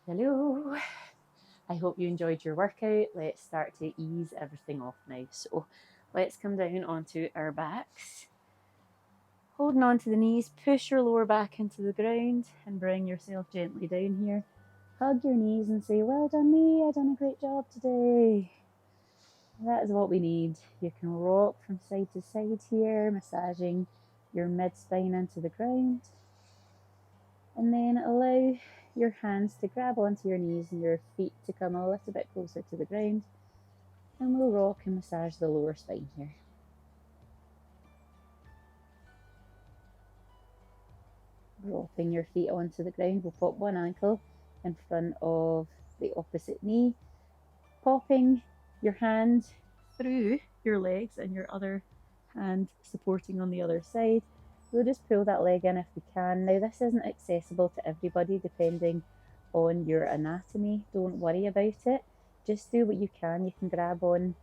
Hello. I hope you enjoyed your workout. Let's start to ease everything off now. So let's come down onto our backs. Holding on to the knees, push your lower back into the ground and bring yourself gently down here. Hug your knees and say, well done me, I've done a great job today. That is what we need. You can rock from side to side here, massaging your mid-spine into the ground. And then allow your hands to grab onto your knees and your feet to come a little bit closer to the ground. And we'll rock and massage the lower spine here. Dropping your feet onto the ground, we'll pop one ankle in front of the opposite knee, popping your hand through your legs and your other hand supporting on the other side. We'll just pull that leg in if we can. Now, this isn't accessible to everybody depending on your anatomy. Don't worry about it. Just do what you can. You can grab on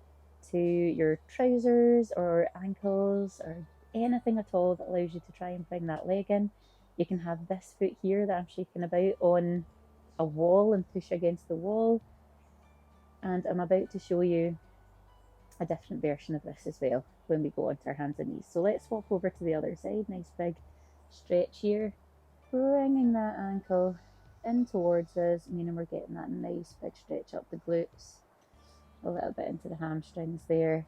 to your trousers or ankles or anything at all that allows you to try and bring that leg in. You can have this foot here that I'm shaking about on a wall and push against the wall. And I'm about to show you a different version of this as well when we go onto our hands and knees. So let's swap over to the other side. Nice big stretch here, bringing that ankle in towards us, meaning we're getting that nice big stretch up the glutes, a little bit into the hamstrings there.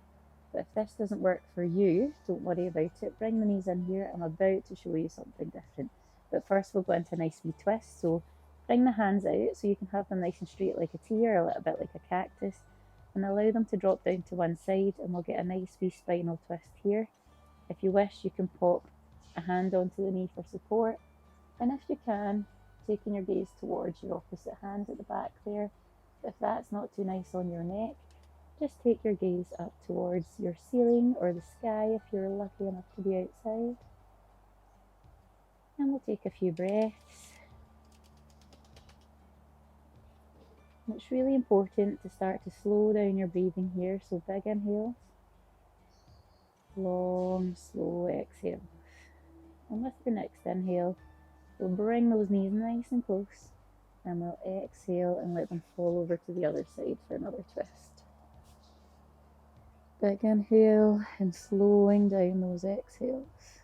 But if this doesn't work for you, don't worry about it. Bring the knees in here. I'm about to show you something different. But first we'll go into a nice wee twist. So bring the hands out so you can have them nice and straight like a T or a little bit like a cactus, and allow them to drop down to one side, and we'll get a nice wee spinal twist here. If you wish, you can pop a hand onto the knee for support, and if you can, taking your gaze towards your opposite hand at the back there. If that's not too nice on your neck, just take your gaze up towards your ceiling or the sky if you're lucky enough to be outside. And we'll take a few breaths. It's really important to start to slow down your breathing here. So big inhales, long, slow exhales. And with your next inhale, we'll bring those knees nice and close, and we'll exhale and let them fall over to the other side for another twist. Big inhale and slowing down those exhales.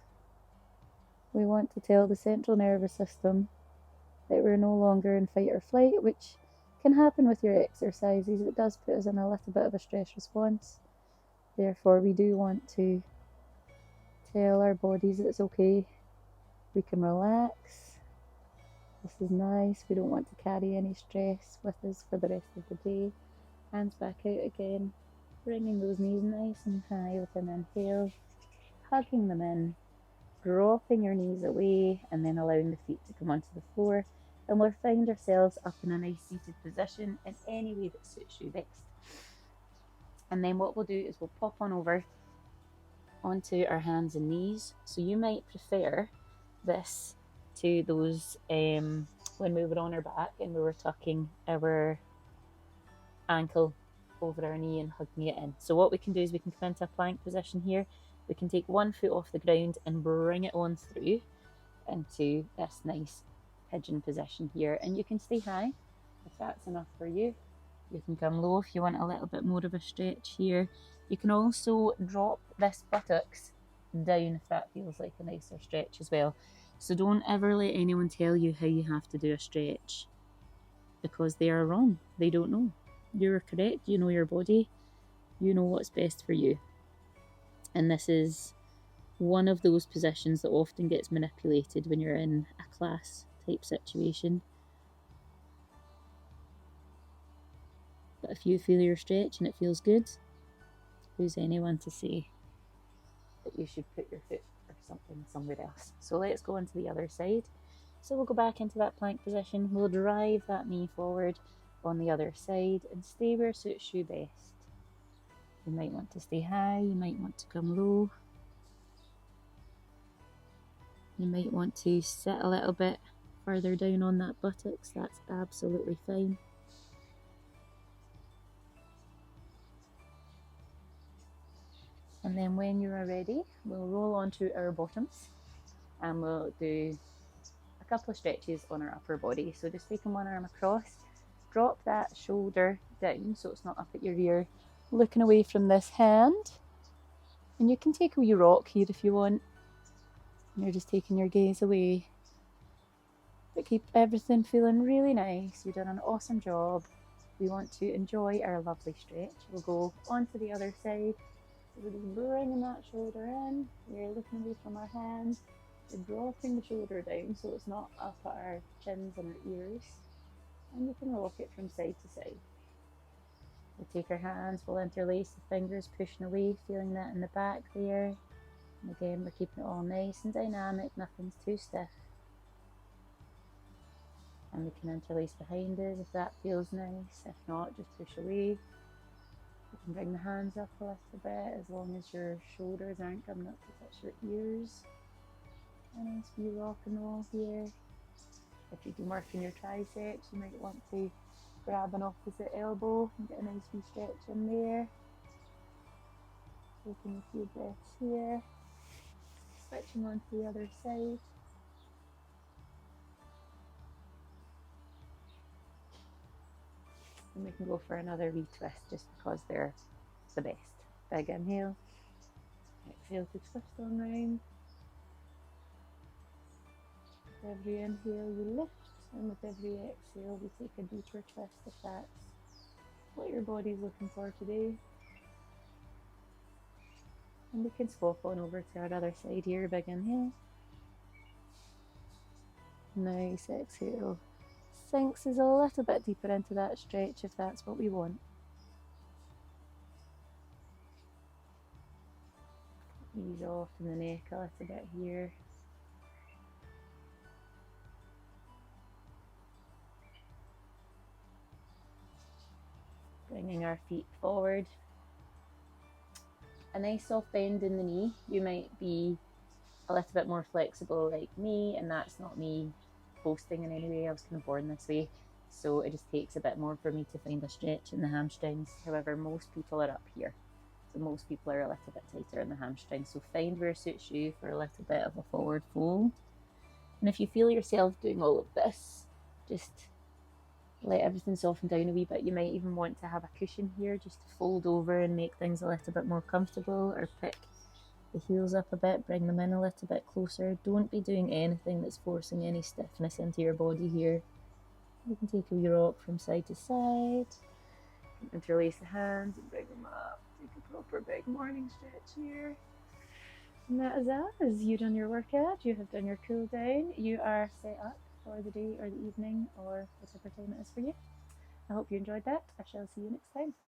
We want to tell the central nervous system that we're no longer in fight or flight, which can happen with your exercises. It does put us in a little bit of a stress response. Therefore, we do want to tell our bodies that it's okay. We can relax. This is nice. We don't want to carry any stress with us for the rest of the day. Hands back out again, bringing those knees nice and high with an inhale, hugging them in, dropping your knees away, and then allowing the feet to come onto the floor. And we'll find ourselves up in a nice seated position in any way that suits you best. And then what we'll do is we'll pop on over onto our hands and knees. So you might prefer this to those when we were on our back and we were tucking our ankle over our knee and hugging it in. So what we can do is we can come into a plank position here. We can take one foot off the ground and bring it on through into this nice pigeon position here. And you can stay high if that's enough for you. You can come low if you want a little bit more of a stretch here. You can also drop this buttocks down if that feels like a nicer stretch as well. So don't ever let anyone tell you how you have to do a stretch, because they are wrong. They don't know. You're correct. You know your body. You know what's best for you. And this is one of those positions that often gets manipulated when you're in a class type situation. But if you feel your stretch and it feels good, who's anyone to say that you should put your foot or something somewhere else? So let's go into the other side. So we'll go back into that plank position. We'll drive that knee forward on the other side and stay where suits you best. You might want to stay high, you might want to come low. You might want to sit a little bit further down on that buttocks. That's absolutely fine. And then when you are ready, we'll roll onto our bottoms and we'll do a couple of stretches on our upper body. So just taking one arm across, drop that shoulder down so it's not up at your ear, looking away from this hand. And you can take a wee rock here if you want. And you're just taking your gaze away. But keep everything feeling really nice. You've done an awesome job. We want to enjoy our lovely stretch. We'll go on to the other side. So we're just bringing that shoulder in. We're looking away from our hands. We're dropping the shoulder down so it's not up at our chins and our ears. And you can rock it from side to side. We'll take our hands, we'll interlace the fingers, pushing away, feeling that in the back there. And again, we're keeping it all nice and dynamic, nothing's too stiff. And we can interlace behind us if that feels nice. If not, just push away. You can bring the hands up a little bit as long as your shoulders aren't coming up to touch your ears. A nice wee rock and roll here. If you've been working your triceps, you might want to grab an opposite elbow and get a nice wee stretch in there. Taking a few breaths here. Switching on to the other side. And we can go for another wee twist just because they're the best. Big inhale. Exhale to twist on round. With every inhale you lift, and with every exhale we take a deeper twist if that's what your body's looking for today. And we can swap on over to our other side here. Big inhale. Nice exhale. Sinks us a little bit deeper into that stretch if that's what we want. Ease off in the neck a little bit here. Bringing our feet forward. A nice soft bend in the knee. You might be a little bit more flexible like me, and that's not me boasting in any way. I was kind of born this way, so it just takes a bit more for me to find a stretch in the hamstrings. However, most people are up here, so most people are a little bit tighter in the hamstrings. So find where suits you for a little bit of a forward fold. And if you feel yourself doing all of this, just let everything soften down a wee bit. You might even want to have a cushion here just to fold over and make things a little bit more comfortable, or pick the heels up a bit, bring them in a little bit closer. Don't be doing anything that's forcing any stiffness into your body here. You can take a wee rock from side to side. Interlace the hands and bring them up. Take a proper big morning stretch here. And that is us. You've done your workout, you have done your cool down, you are set up for the day or the evening or whatever time it is for you. I hope you enjoyed that. I shall see you next time.